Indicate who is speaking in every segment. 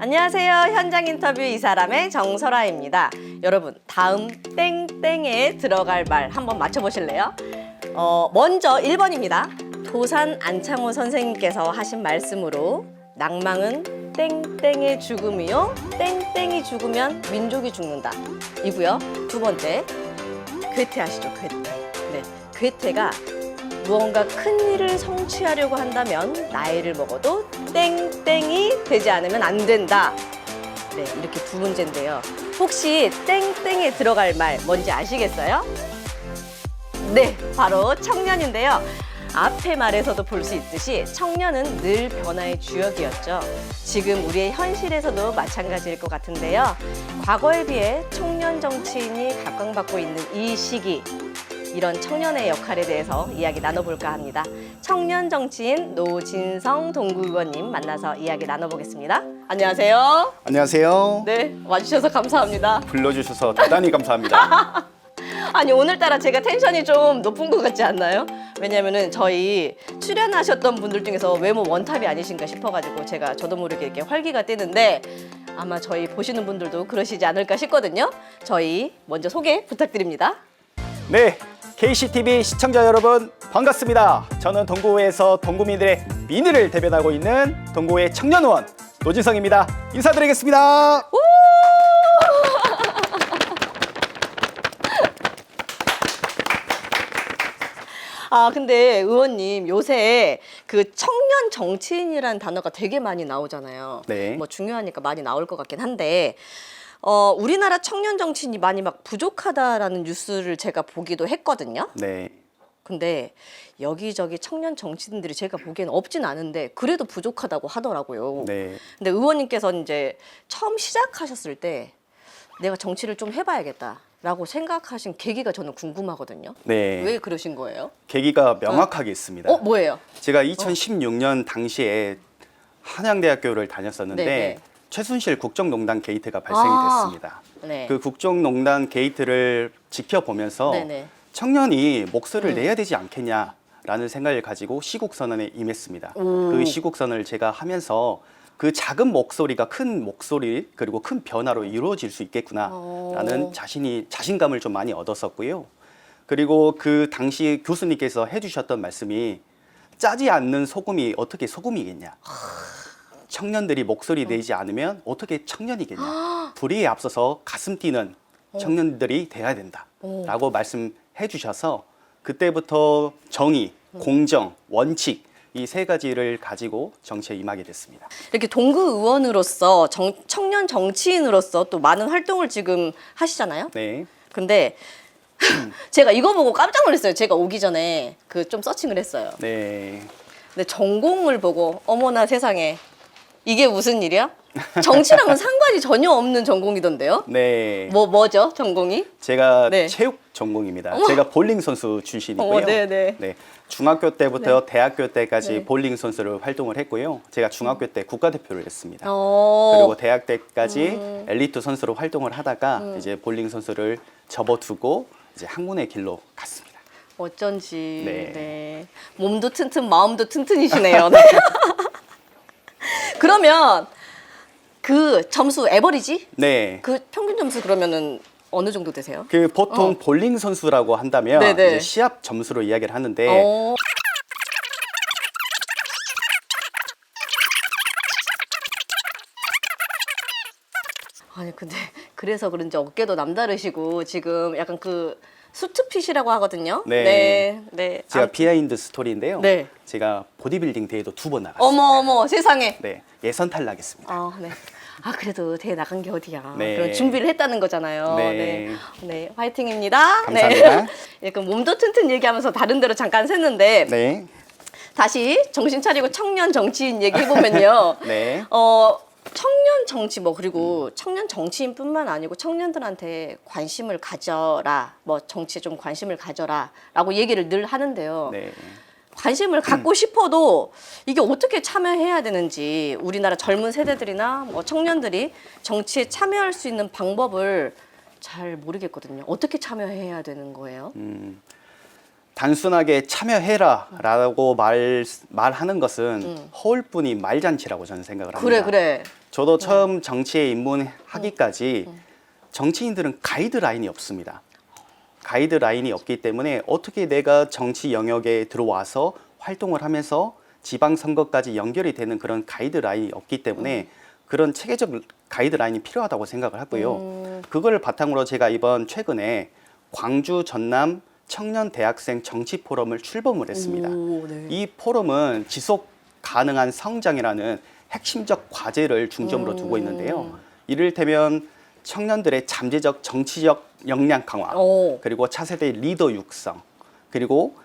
Speaker 1: 안녕하세요. 현장 인터뷰 이 사람의 정설아입니다. 여러분, 다음 땡땡에 들어갈 말 한번 맞춰보실래요? 먼저 1번입니다. 도산 안창호 선생님께서 하신 말씀으로 낭망은 땡땡의 죽음이요. 땡땡이 죽으면 민족이 죽는다. 이고요. 두 번째, 괴테 아시죠? 괴테. 네, 괴테가 무언가 큰 일을 성취하려고 한다면 나이를 먹어도 땡땡이 되지 않으면 안 된다. 네, 이렇게 두 문제인데요. 혹시 땡땡에 들어갈 말 뭔지 아시겠어요? 네, 바로 청년인데요. 앞의 말에서도 볼 수 있듯이 청년은 늘 변화의 주역이었죠. 지금 우리의 현실에서도 마찬가지일 것 같은데요. 과거에 비해 청년 정치인이 각광받고 있는 이 시기, 이런 청년의 역할에 대해서 이야기 나눠볼까 합니다. 청년 정치인 노진성 동구의원님 만나서 이야기 나눠보겠습니다. 안녕하세요.
Speaker 2: 안녕하세요.
Speaker 1: 네, 와주셔서 감사합니다.
Speaker 2: 불러주셔서 대단히 감사합니다.
Speaker 1: 아니, 오늘따라 제가 텐션이 좀 높은 것 같지 않나요? 왜냐면은 저희 출연하셨던 분들 중에서 외모 원탑이 아니신가 싶어가지고 저도 모르게 이렇게 활기가 뛰는데 아마 저희 보시는 분들도 그러시지 않을까 싶거든요. 저희 먼저 소개 부탁드립니다.
Speaker 2: 네, KCTV 시청자 여러분 반갑습니다. 저는 동구에서 동구민들의 민의를 대변하고 있는 동구의 청년의원 노진성입니다. 인사드리겠습니다.
Speaker 1: 근데 의원님 요새 그 청년 정치인이라는 단어가 되게 많이 나오잖아요.
Speaker 2: 네.
Speaker 1: 뭐 중요하니까 많이 나올 것 같긴 한데 우리나라 청년 정치인이 많이 막 부족하다라는 뉴스를 제가 보기도 했거든요.
Speaker 2: 네.
Speaker 1: 근데 여기저기 청년 정치인들이 제가 보기에는 없진 않은데 그래도 부족하다고 하더라고요.
Speaker 2: 네.
Speaker 1: 근데 의원님께서 이제 처음 시작하셨을 때 내가 정치를 좀 해봐야겠다라고 생각하신 계기가 저는 궁금하거든요.
Speaker 2: 네.
Speaker 1: 왜 그러신 거예요?
Speaker 2: 계기가 명확하게 있습니다.
Speaker 1: 뭐예요?
Speaker 2: 제가 2016년 당시에 한양대학교를 다녔었는데
Speaker 1: 네.
Speaker 2: 최순실 국정농단 게이트가 발생이 됐습니다.
Speaker 1: 네.
Speaker 2: 그 국정농단 게이트를 지켜보면서
Speaker 1: 네네.
Speaker 2: 청년이 목소리를 내야 되지 않겠냐라는 생각을 가지고 시국선언에 임했습니다. 그 시국선언을 제가 하면서 그 작은 목소리가 큰 목소리 그리고 큰 변화로 이루어질 수 있겠구나라는 자신감을 좀 많이 얻었었고요. 그리고 그 당시 교수님께서 해주셨던 말씀이 짜지 않는 소금이 어떻게 소금이겠냐. 청년들이 목소리 내지 않으면 어떻게 청년이겠냐. 불의에 앞서서 가슴 뛰는 청년들이 돼야 된다라고 말씀해 주셔서 그때부터 정의, 공정, 원칙 이 세 가지를 가지고 정치에 임하게 됐습니다.
Speaker 1: 이렇게 동구 의원으로서 청년 정치인으로서 또 많은 활동을 지금 하시잖아요.
Speaker 2: 네.
Speaker 1: 근데 제가 이거 보고 깜짝 놀랐어요. 제가 오기 전에 그 좀 서칭을 했어요.
Speaker 2: 네.
Speaker 1: 근데 전공을 보고 어머나 세상에 이게 무슨 일이야? 정치랑은 상관이 전혀 없는 전공이던데요?
Speaker 2: 네.
Speaker 1: 뭐죠 전공이?
Speaker 2: 제가
Speaker 1: 네.
Speaker 2: 체육 전공입니다.
Speaker 1: 어머.
Speaker 2: 제가 볼링 선수 출신이고요.
Speaker 1: 네네.
Speaker 2: 네. 중학교 때부터 대학교 때까지 볼링 선수를 활동을 했고요. 제가 중학교 때 국가대표를 했습니다. 그리고 대학 때까지 엘리트 선수로 활동을 하다가 이제 볼링 선수를 접어두고 이제 학문의 길로 갔습니다.
Speaker 1: 어쩐지.
Speaker 2: 네.
Speaker 1: 네. 몸도 튼튼 마음도 튼튼이시네요. 네. 그러면 그 점수 에버리지?
Speaker 2: 네.
Speaker 1: 그 평균 점수 그러면은 어느 정도 되세요?
Speaker 2: 그 보통 볼링 선수라고 한다면
Speaker 1: 네네.
Speaker 2: 이제 시합 점수로 이야기를 하는데
Speaker 1: 아니 근데 그래서 그런지 어깨도 남다르시고 지금 약간 그 수트핏이라고 하거든요.
Speaker 2: 네.
Speaker 1: 네.
Speaker 2: 제가 비하인드 스토리인데요.
Speaker 1: 네.
Speaker 2: 제가 보디빌딩 대회도 2번 나갔어요.
Speaker 1: 어머 세상에.
Speaker 2: 네, 예선 탈락했습니다.
Speaker 1: 네. 그래도 대회 나간 게 어디야.
Speaker 2: 네.
Speaker 1: 그런 준비를 했다는 거잖아요.
Speaker 2: 네.
Speaker 1: 네, 화이팅입니다.
Speaker 2: 감사합니다.
Speaker 1: 네. 약간 몸도 튼튼 얘기하면서 다른 데로 잠깐 샜는데
Speaker 2: 네.
Speaker 1: 다시 정신 차리고 청년 정치인 얘기해보면요.
Speaker 2: 네.
Speaker 1: 청년 정치 그리고 청년 정치인뿐만 아니고 청년들한테 관심을 가져라, 정치에 좀 관심을 가져라라고 얘기를 늘 하는데요.
Speaker 2: 네.
Speaker 1: 관심을 갖고 싶어도 이게 어떻게 참여해야 되는지 우리나라 젊은 세대들이나 청년들이 정치에 참여할 수 있는 방법을 잘 모르겠거든요. 어떻게 참여해야 되는 거예요?
Speaker 2: 단순하게 참여해라라고 말하는 것은 허울뿐이 말잔치라고 저는 생각을 합니다.
Speaker 1: 그래.
Speaker 2: 저도 처음 정치에 입문하기까지 정치인들은 가이드라인이 없습니다. 가이드라인이 없기 때문에 어떻게 내가 정치 영역에 들어와서 활동을 하면서 지방선거까지 연결이 되는 그런 가이드라인이 없기 때문에 그런 체계적 가이드라인이 필요하다고 생각을 하고요. 그걸 바탕으로 제가 이번 최근에 광주 전남 청년 대학생 정치 포럼을 출범을 했습니다.
Speaker 1: 오, 네.
Speaker 2: 이 포럼은 지속 가능한 성장이라는 핵심적 과제를 중점으로 두고 있는데요. 이를테면 청년들의 잠재적 정치적 역량 강화,
Speaker 1: 오.
Speaker 2: 그리고 차세대 리더 육성, 그리고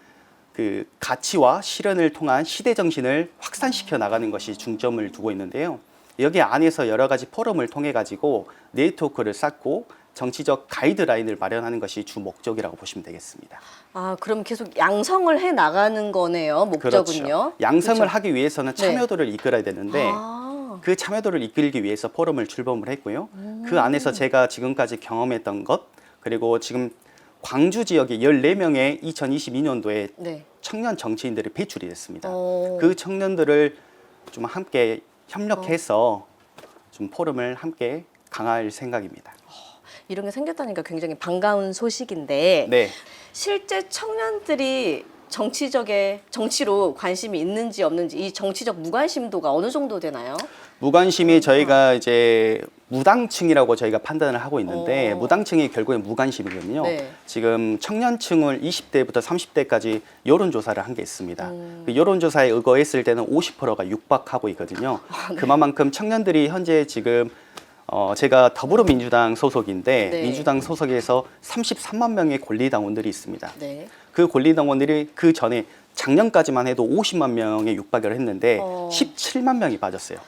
Speaker 2: 그 가치와 실현을 통한 시대 정신을 확산시켜 나가는 것이 중점을 두고 있는데요. 여기 안에서 여러 가지 포럼을 통해 가지고 네트워크를 쌓고 정치적 가이드라인을 마련하는 것이 주 목적이라고 보시면 되겠습니다.
Speaker 1: 아, 그럼 계속 양성을 해 나가는 거네요. 목적은요.
Speaker 2: 그렇죠. 양성을
Speaker 1: 그렇죠.
Speaker 2: 하기 위해서는
Speaker 1: 네.
Speaker 2: 참여도를 이끌어야 되는데
Speaker 1: 아.
Speaker 2: 그 참여도를 이끌기 위해서 포럼을 출범을 했고요. 그 안에서 제가 지금까지 경험했던 것, 그리고 지금 광주 지역에 14명의 2022년도에
Speaker 1: 네.
Speaker 2: 청년 정치인들이 배출이 됐습니다.
Speaker 1: 어.
Speaker 2: 그 청년들을 좀 함께 협력해서 좀 포럼을 함께 강화할 생각입니다.
Speaker 1: 이런 게 생겼다니까 굉장히 반가운 소식인데
Speaker 2: 네.
Speaker 1: 실제 청년들이 정치로 관심이 있는지 없는지 이 정치적 무관심도가 어느 정도 되나요?
Speaker 2: 무관심이 저희가 이제 무당층이라고 저희가 판단을 하고 있는데 무당층이 결국엔 무관심이거든요.
Speaker 1: 네.
Speaker 2: 지금 청년층을 20대부터 30대까지 여론조사를 한 게 있습니다. 그 여론조사에 의거했을 때는 50%가 육박하고 있거든요. 그만큼 청년들이 현재 지금 제가 더불어민주당 소속인데
Speaker 1: 네.
Speaker 2: 민주당 소속에서 33만 명의 권리당원들이 있습니다.
Speaker 1: 네.
Speaker 2: 그 권리당원들이 그 전에 작년까지만 해도 50만 명에 육박을 했는데 17만 명이 빠졌어요.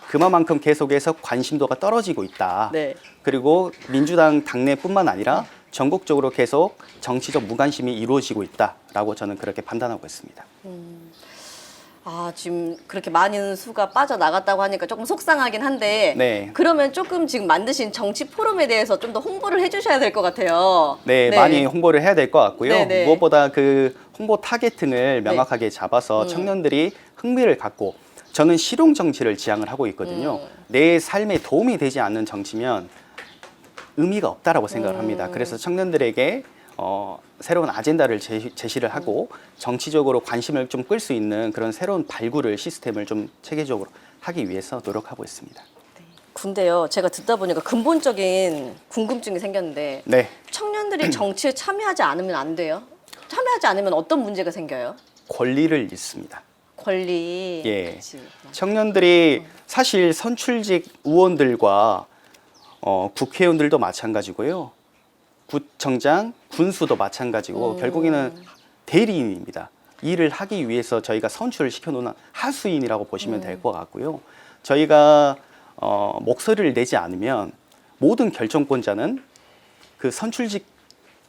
Speaker 2: 그만큼 계속해서 관심도가 떨어지고 있다.
Speaker 1: 네.
Speaker 2: 그리고 민주당 당내뿐만 아니라 전국적으로 계속 정치적 무관심이 이루어지고 있다라고 저는 그렇게 판단하고 있습니다.
Speaker 1: 아, 지금 그렇게 많은 수가 빠져나갔다고 하니까 조금 속상하긴 한데
Speaker 2: 네.
Speaker 1: 그러면 조금 지금 만드신 정치 포럼에 대해서 좀 더 홍보를 해주셔야 될 것 같아요.
Speaker 2: 네, 많이 홍보를 해야 될 것 같고요.
Speaker 1: 네네.
Speaker 2: 무엇보다 그 홍보 타겟팅을 명확하게 잡아서 청년들이 흥미를 갖고 저는 실용 정치를 지향을 하고 있거든요. 내 삶에 도움이 되지 않는 정치면 의미가 없다라고 생각을 합니다. 그래서 청년들에게 새로운 아젠다를 제시를 하고 정치적으로 관심을 좀 끌 수 있는 그런 새로운 발굴을 시스템을 좀 체계적으로 하기 위해서 노력하고 있습니다.
Speaker 1: 근데요, 제가 듣다 보니까 근본적인 궁금증이 생겼는데
Speaker 2: 네,
Speaker 1: 청년들이 정치에 참여하지 않으면 안 돼요? 참여하지 않으면 어떤 문제가 생겨요?
Speaker 2: 권리를 잃습니다.
Speaker 1: 권리.
Speaker 2: 예.
Speaker 1: 그치.
Speaker 2: 청년들이 사실 선출직 의원들과 국회의원들도 마찬가지고요. 구청장, 군수도 마찬가지고 결국에는 대리인입니다. 일을 하기 위해서 저희가 선출을 시켜놓은 하수인이라고 보시면 될 것 같고요. 저희가 목소리를 내지 않으면 모든 결정권자는 그 선출직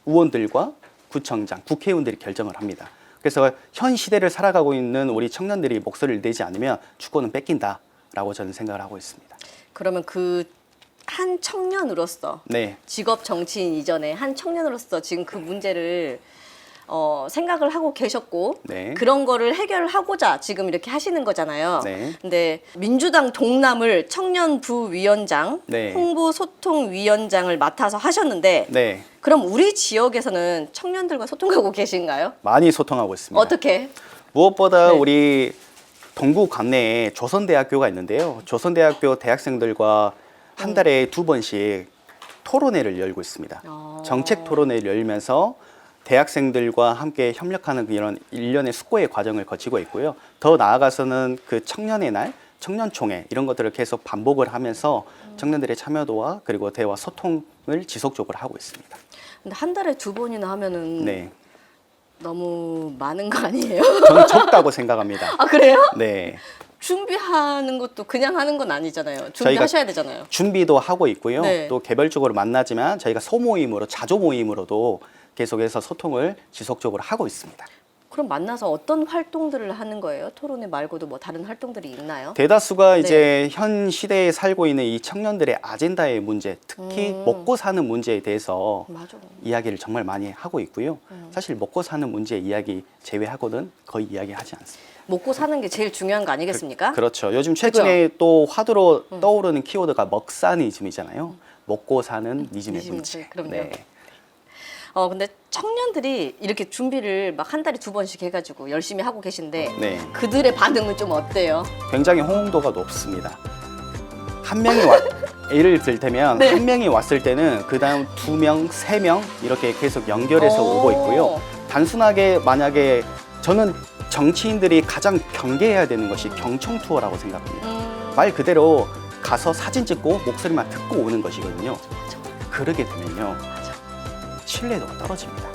Speaker 2: 의원들과 구청장, 국회의원들이 결정을 합니다. 그래서 현 시대를 살아가고 있는 우리 청년들이 목소리를 내지 않으면 주권은 뺏긴다라고 저는 생각을 하고 있습니다.
Speaker 1: 그러면 그 한 청년으로서
Speaker 2: 네,
Speaker 1: 직업 정치인 이전에 한 청년으로서 지금 그 문제를 생각을 하고 계셨고
Speaker 2: 네.
Speaker 1: 그런 거를 해결하고자 지금 이렇게 하시는 거잖아요.
Speaker 2: 네.
Speaker 1: 근데 민주당 동남을 청년부위원장,
Speaker 2: 네.
Speaker 1: 홍보소통위원장을 맡아서 하셨는데
Speaker 2: 네,
Speaker 1: 그럼 우리 지역에서는 청년들과 소통하고 계신가요?
Speaker 2: 많이 소통하고 있습니다.
Speaker 1: 어떻게?
Speaker 2: 무엇보다
Speaker 1: 네.
Speaker 2: 우리 동구 관내에 조선대학교가 있는데요. 조선대학교 대학생들과 한 달에 2번씩 토론회를 열고 있습니다. 정책 토론회를 열면서 대학생들과 함께 협력하는 이런 일련의 숙고의 과정을 거치고 있고요. 더 나아가서는 그 청년의 날, 청년총회 이런 것들을 계속 반복을 하면서 청년들의 참여도와 그리고 대화 소통을 지속적으로 하고 있습니다.
Speaker 1: 근데 한 달에 2번이나 하면은
Speaker 2: 네,
Speaker 1: 너무 많은 거 아니에요?
Speaker 2: 저는 적다고 생각합니다.
Speaker 1: 아, 그래요?
Speaker 2: 네.
Speaker 1: 준비하는 것도 그냥 하는 건 아니잖아요.
Speaker 2: 저희가
Speaker 1: 준비하셔야 되잖아요.
Speaker 2: 준비도 하고 있고요.
Speaker 1: 네.
Speaker 2: 또 개별적으로 만나지만 저희가 소모임으로 자조 모임으로도 계속해서 소통을 지속적으로 하고 있습니다.
Speaker 1: 그럼 만나서 어떤 활동들을 하는 거예요? 토론회 말고도 뭐 다른 활동들이 있나요?
Speaker 2: 대다수가
Speaker 1: 네.
Speaker 2: 이제 현 시대에 살고 있는 이 청년들의 아젠다의 문제, 특히 먹고 사는 문제에 대해서
Speaker 1: 맞아.
Speaker 2: 이야기를 정말 많이 하고 있고요. 사실 먹고 사는 문제 이야기 제외하고는 거의 이야기하지 않습니다.
Speaker 1: 먹고 사는 게 제일 중요한 거 아니겠습니까?
Speaker 2: 그렇죠. 요즘 최근에 또 화두로 떠오르는 키워드가 먹사니즘이잖아요. 먹고 사는 니즘의
Speaker 1: 니즘,
Speaker 2: 문제.
Speaker 1: 그럼요.
Speaker 2: 네.
Speaker 1: 근데 청년들이 이렇게 준비를 막 한 달에 2번씩 해가지고 열심히 하고 계신데
Speaker 2: 네.
Speaker 1: 그들의 반응은 좀 어때요?
Speaker 2: 굉장히 호응도가 높습니다. 한 명이 예를 들자면
Speaker 1: 네.
Speaker 2: 한 명이 왔을 때는 그 다음 2명, 3명 이렇게 계속 연결해서 오고 있고요. 단순하게 만약에 저는 정치인들이 가장 경계해야 되는 것이 경청 투어라고 생각합니다. 말 그대로 가서 사진 찍고 목소리만 듣고 오는 것이거든요. 그러게 되면요. 신뢰도가 떨어집니다.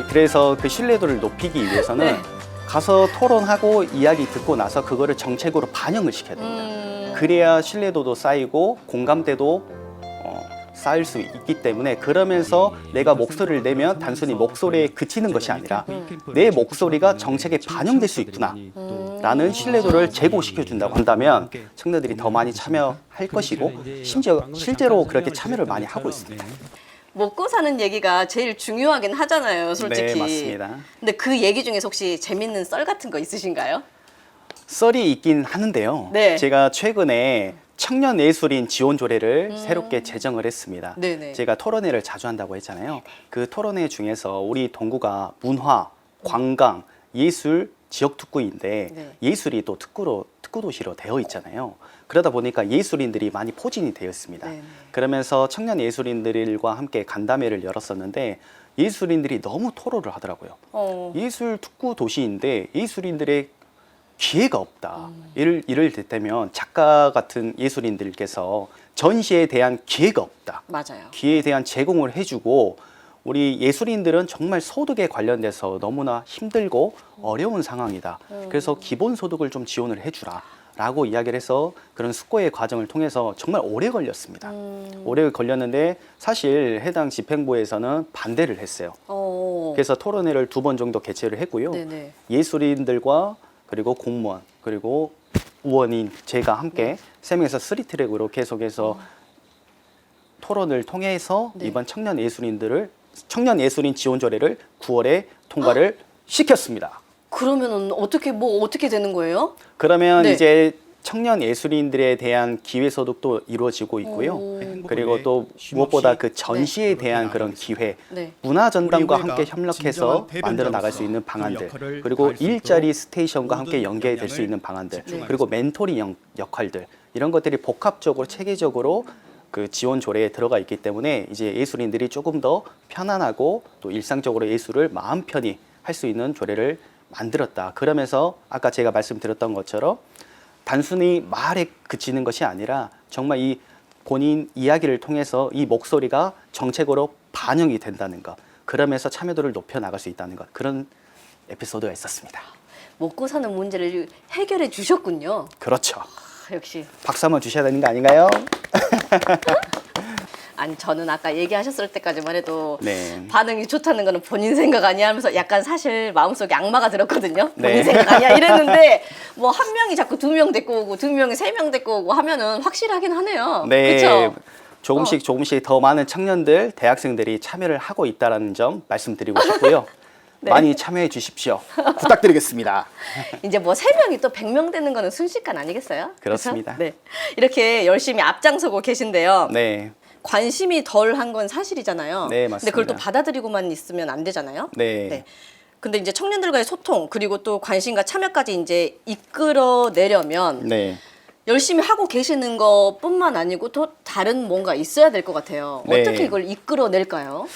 Speaker 2: 그래서 그 신뢰도를 높이기 위해서는
Speaker 1: 네.
Speaker 2: 가서 토론하고 이야기 듣고 나서 그거를 정책으로 반영을 시켜야 됩니다. 그래야 신뢰도도 쌓이고 공감대도 쌓일 수 있기 때문에 그러면서 내가 목소리를 내면 단순히 목소리에 그치는 것이 아니라 내 목소리가 정책에 반영될 수 있구나 라는 신뢰도를 제고시켜 준다고 한다면 청년들이 더 많이 참여할 것이고 심지어 실제로 그렇게 참여를 많이 하고 있습니다.
Speaker 1: 먹고 사는 얘기가 제일 중요하긴 하잖아요, 솔직히.
Speaker 2: 네, 맞습니다.
Speaker 1: 근데 그 얘기 중에서 혹시 재밌는 썰 같은 거 있으신가요?
Speaker 2: 썰이 있긴 하는데요.
Speaker 1: 네.
Speaker 2: 제가 최근에 청년 예술인 지원 조례를 새롭게 제정을 했습니다.
Speaker 1: 네네.
Speaker 2: 제가 토론회를 자주 한다고 했잖아요. 그 토론회 중에서 우리 동구가 문화, 관광, 예술 지역 특구인데
Speaker 1: 네.
Speaker 2: 예술이 또 특구도시로 되어 있잖아요. 그러다 보니까 예술인들이 많이 포진이 되어 있습니다.
Speaker 1: 네네.
Speaker 2: 그러면서 청년 예술인들과 함께 간담회를 열었었는데 예술인들이 너무 토로를 하더라고요. 예술 특구 도시인데 예술인들의 기회가 없다. 예를 들자면 작가 같은 예술인들께서 전시에 대한 기회가 없다.
Speaker 1: 맞아요.
Speaker 2: 기회에 대한 제공을 해주고 우리 예술인들은 정말 소득에 관련돼서 너무나 힘들고 어려운 상황이다. 그래서 기본소득을 좀 지원을 해주라. 라고 이야기를 해서 그런 숙고의 과정을 통해서 정말 오래 걸렸습니다. 오래 걸렸는데 사실 해당 집행부에서는 반대를 했어요. 그래서 토론회를 2번 정도 개최를 했고요.
Speaker 1: 네네.
Speaker 2: 예술인들과 그리고 공무원 그리고 의원인 제가 함께 3명에서 3트랙으로 계속해서 토론을 통해서
Speaker 1: 네.
Speaker 2: 이번 청년 예술인 지원 조례를 9월에 통과를 시켰습니다.
Speaker 1: 그러면은 어떻게 되는 거예요?
Speaker 2: 그러면
Speaker 1: 네.
Speaker 2: 이제 청년 예술인들에 대한 기회소득도 이루어지고 있고요. 그리고 또 무엇보다 그 전시에 대한 그런 기회,
Speaker 1: 네.
Speaker 2: 문화전당과
Speaker 3: 우리
Speaker 2: 함께
Speaker 3: 의회가
Speaker 2: 협력해서
Speaker 3: 진정한 대변자로서
Speaker 2: 만들어 나갈 수 있는
Speaker 3: 그
Speaker 2: 방안들,
Speaker 3: 역할을
Speaker 2: 그리고
Speaker 3: 다할 수
Speaker 2: 일자리
Speaker 3: 있도록
Speaker 2: 스테이션과 함께
Speaker 3: 모든
Speaker 2: 연계될 수
Speaker 3: 역량을
Speaker 2: 있는 방안들,
Speaker 3: 집중하겠습니다.
Speaker 2: 그리고 멘토링 역할들 이런 것들이 복합적으로 체계적으로 그 지원 조례에 들어가 있기 때문에 이제 예술인들이 조금 더 편안하고 또 일상적으로 예술을 마음 편히 할 수 있는 조례를 만들었다. 그러면서 아까 제가 말씀드렸던 것처럼 단순히 말에 그치는 것이 아니라 정말 이 본인 이야기를 통해서 이 목소리가 정책으로 반영이 된다는 것. 그러면서 참여도를 높여 나갈 수 있다는 것. 그런 에피소드가 있었습니다.
Speaker 1: 먹고 사는 문제를 해결해 주셨군요.
Speaker 2: 그렇죠.
Speaker 1: 역시.
Speaker 2: 박수 한번 주셔야 되는 거 아닌가요?
Speaker 1: 아니 저는 아까 얘기하셨을 때까지만 해도
Speaker 2: 네.
Speaker 1: 반응이 좋다는 거는 본인 생각 아니야 하면서 약간 사실 마음속에 악마가 들었거든요. 본인
Speaker 2: 네.
Speaker 1: 생각 아니야 이랬는데 뭐 한 명이 자꾸 2명 데리고 오고 2명이 3명 데리고 오고 하면은 확실하긴 하네요.
Speaker 2: 네.
Speaker 1: 그렇죠?
Speaker 2: 조금씩 더 많은 청년들, 대학생들이 참여를 하고 있다는 점 말씀드리고 싶고요.
Speaker 1: 네.
Speaker 2: 많이 참여해 주십시오. 부탁드리겠습니다.
Speaker 1: 이제 뭐 3명이 또 100명 되는 거는 순식간 아니겠어요?
Speaker 2: 그렇습니다.
Speaker 1: 그렇죠? 네. 이렇게 열심히 앞장서고 계신데요.
Speaker 2: 네.
Speaker 1: 관심이 덜 한 건 사실이잖아요.
Speaker 2: 네,
Speaker 1: 근데 그걸 또
Speaker 2: 맞습니다.
Speaker 1: 받아들이고만 있으면 안 되잖아요.
Speaker 2: 네.
Speaker 1: 근데 이제 청년들과의 소통 그리고 또 관심과 참여까지 이제 이끌어내려면
Speaker 2: 네.
Speaker 1: 열심히 하고 계시는 것뿐만 아니고 또 다른 뭔가 있어야 될 것 같아요.
Speaker 2: 네.
Speaker 1: 어떻게 이걸 이끌어낼까요?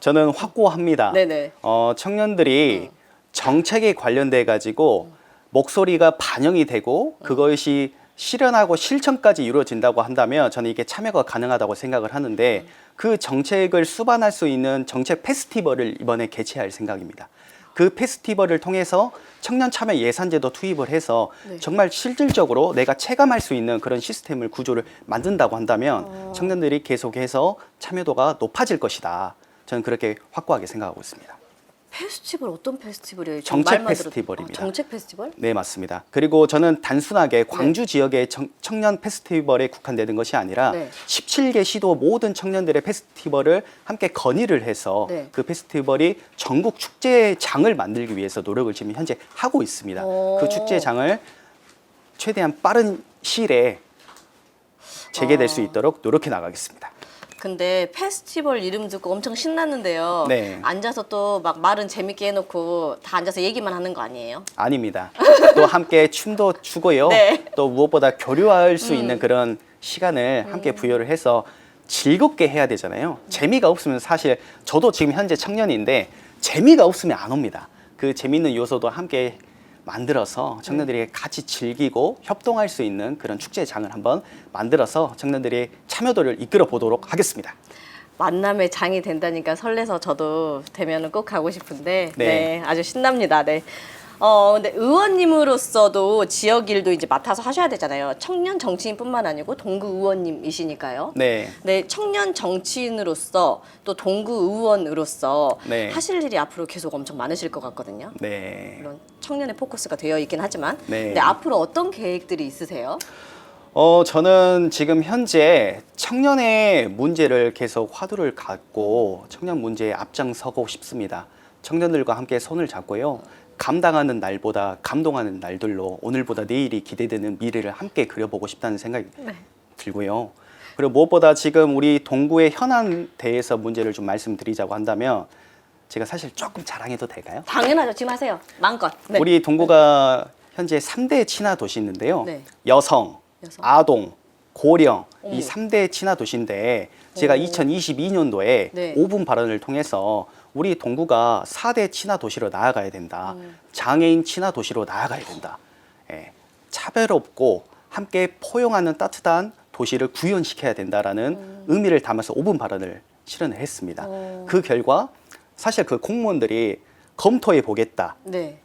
Speaker 2: 저는 확고합니다.
Speaker 1: 네네.
Speaker 2: 청년들이 정책에 관련돼 가지고 목소리가 반영이 되고 그것이 실현하고 실천까지 이루어진다고 한다면 저는 이게 참여가 가능하다고 생각을 하는데 그 정책을 수반할 수 있는 정책 페스티벌을 이번에 개최할 생각입니다. 그 페스티벌을 통해서 청년 참여 예산제도 투입을 해서
Speaker 1: 네.
Speaker 2: 정말 실질적으로 내가 체감할 수 있는 그런 시스템을 구조를 만든다고 한다면 청년들이 계속해서 참여도가 높아질 것이다. 저는 그렇게 확고하게 생각하고 있습니다.
Speaker 1: 페스티벌 어떤 페스티벌이에요?
Speaker 2: 정책
Speaker 1: 말만 들어도-
Speaker 2: 페스티벌입니다.
Speaker 1: 정책 페스티벌?
Speaker 2: 네, 맞습니다. 그리고 저는 단순하게 광주 지역의 청년 페스티벌에 국한되는 것이 아니라
Speaker 1: 네.
Speaker 2: 17개 시도 모든 청년들의 페스티벌을 함께 건의를 해서
Speaker 1: 네.
Speaker 2: 그 페스티벌이 전국 축제장을 만들기 위해서 노력을 지금 현재 하고 있습니다.
Speaker 1: 오.
Speaker 2: 그 축제장을 최대한 빠른 시일에 재개될 수 있도록 노력해 나가겠습니다.
Speaker 1: 근데 페스티벌 이름 듣고 엄청 신났는데요.
Speaker 2: 네.
Speaker 1: 앉아서 또 막 말은 재밌게 해놓고 다 앉아서 얘기만 하는 거 아니에요?
Speaker 2: 아닙니다. 또 함께 춤도 추고요.
Speaker 1: 네.
Speaker 2: 또 무엇보다 교류할 수 있는 그런 시간을 함께 부여를 해서 즐겁게 해야 되잖아요. 재미가 없으면 사실 저도 지금 현재 청년인데 재미가 없으면 안 옵니다. 그 재미있는 요소도 함께 만들어서 청년들이 같이 즐기고 협동할 수 있는 그런 축제장을 한번 만들어서 청년들이 참여도를 이끌어 보도록 하겠습니다.
Speaker 1: 만남의 장이 된다니까 설레서 저도 되면은 꼭 가고 싶은데
Speaker 2: 네.
Speaker 1: 네, 아주 신납니다. 네. 근데 의원님으로서도 지역 일도 이제 맡아서 하셔야 되잖아요. 청년 정치인뿐만 아니고 동구 의원님이시니까요.
Speaker 2: 네.
Speaker 1: 네, 청년 정치인으로서 또 동구 의원으로서
Speaker 2: 네.
Speaker 1: 하실 일이 앞으로 계속 엄청 많으실 것 같거든요.
Speaker 2: 네.
Speaker 1: 물론 청년의 포커스가 되어 있긴 하지만
Speaker 2: 네.
Speaker 1: 근데 앞으로 어떤 계획들이 있으세요?
Speaker 2: 저는 지금 현재 청년의 문제를 계속 화두를 갖고 청년 문제에 앞장서고 싶습니다. 청년들과 함께 손을 잡고요. 감당하는 날보다 감동하는 날들로 오늘보다 내일이 기대되는 미래를 함께 그려보고 싶다는 생각이 들고요. 그리고 무엇보다 지금 우리 동구의 현안 대해서 문제를 좀 말씀드리자고 한다면 제가 사실 조금 자랑해도 될까요?
Speaker 1: 당연하죠. 지금 하세요. 마음껏. 네.
Speaker 2: 우리 동구가 현재 3대 친화 도시 있는데요.
Speaker 1: 네.
Speaker 2: 여성, 아동, 고령
Speaker 1: 어머.
Speaker 2: 이 3대 친화 도시인데 제가 2022년도에
Speaker 1: 네.
Speaker 2: 5분 발언을 통해서 우리 동구가 4대 친화 도시로 나아가야 된다. 장애인 친화 도시로 나아가야 된다. 예, 차별없고 함께 포용하는 따뜻한 도시를 구현시켜야 된다라는 의미를 담아서 5분 발언을 실현을 했습니다. 그 결과 사실 그 공무원들이 검토해 보겠다.
Speaker 1: 네.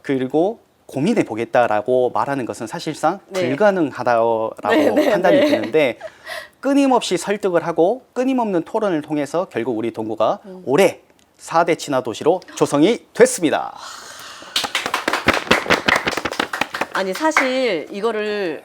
Speaker 2: 그리고 고민해 보겠다라고 말하는 것은 사실상
Speaker 1: 네.
Speaker 2: 불가능하다라고
Speaker 1: 네.
Speaker 2: 판단이 드는데 끊임없이 설득을 하고 끊임없는 토론을 통해서 결국 우리 동구가 올해 4대 친화 도시로 조성이 됐습니다.
Speaker 1: 아니 사실 이거를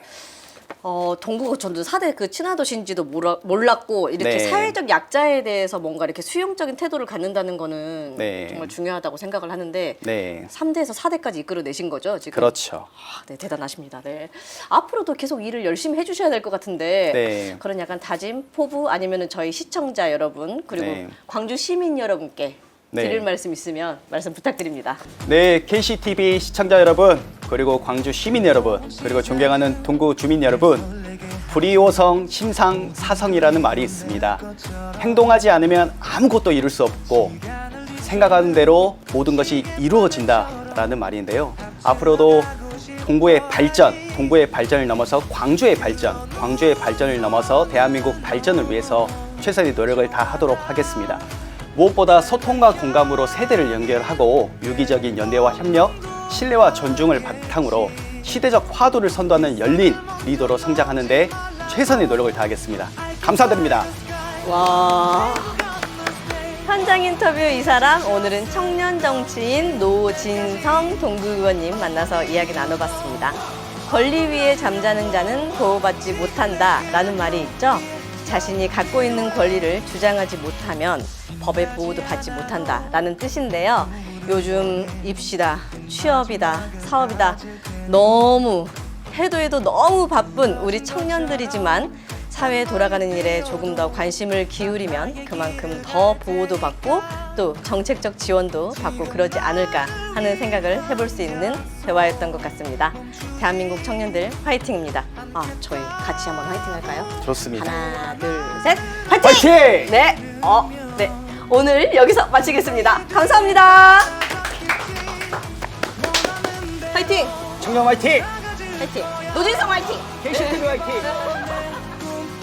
Speaker 1: 동구가 전도 4대 그 친화도시인지도 몰랐고 이렇게
Speaker 2: 네.
Speaker 1: 사회적 약자에 대해서 뭔가 이렇게 수용적인 태도를 갖는다는 거는
Speaker 2: 네.
Speaker 1: 정말 중요하다고 생각을 하는데
Speaker 2: 네,
Speaker 1: 3대에서 4대까지 이끌어내신 거죠 지금?
Speaker 2: 그렇죠.
Speaker 1: 네, 대단하십니다. 네. 앞으로도 계속 일을 열심히 해주셔야 될 것 같은데
Speaker 2: 네.
Speaker 1: 그런 약간 다짐, 포부 아니면은 저희 시청자 여러분 그리고
Speaker 2: 네.
Speaker 1: 광주 시민 여러분께
Speaker 2: 네.
Speaker 1: 드릴 말씀 있으면 말씀 부탁드립니다.
Speaker 2: 네, KCTV 시청자 여러분, 그리고 광주 시민 여러분, 그리고 존경하는 동구 주민 여러분, 불이호성 심상사성이라는 말이 있습니다. 행동하지 않으면 아무것도 이룰 수 없고 생각하는 대로 모든 것이 이루어진다라는 말인데요. 앞으로도 동구의 발전을 넘어서 광주의 발전, 광주의 발전을 넘어서 대한민국 발전을 위해서 최선의 노력을 다하도록 하겠습니다. 무엇보다 소통과 공감으로 세대를 연결하고 유기적인 연대와 협력, 신뢰와 존중을 바탕으로 시대적 화두를 선도하는 열린 리더로 성장하는 데 최선의 노력을 다하겠습니다. 감사드립니다.
Speaker 1: 와. 현장 인터뷰 이 사람 오늘은 청년 정치인 노진성 동구 의원님 만나서 이야기 나눠봤습니다. 권리 위에 잠자는 자는 보호받지 못한다라는 말이 있죠. 자신이 갖고 있는 권리를 주장하지 못하면 법의 보호도 받지 못한다라는 뜻인데요. 요즘 입시다, 취업이다, 사업이다 너무 해도 너무 바쁜 우리 청년들이지만 사회에 돌아가는 일에 조금 더 관심을 기울이면 그만큼 더 보호도 받고 또 정책적 지원도 받고 그러지 않을까 하는 생각을 해볼 수 있는 대화였던 것 같습니다. 대한민국 청년들 화이팅입니다. 저희 같이 한번 화이팅 할까요?
Speaker 2: 좋습니다.
Speaker 1: 하나, 둘, 셋, 화이팅!
Speaker 2: 화이팅!
Speaker 1: 네, 네. 오늘 여기서 마치겠습니다. 감사합니다. 화이팅!
Speaker 2: 청년 화이팅!
Speaker 1: 화이팅! 노진성 화이팅!
Speaker 2: KCTV 화이팅!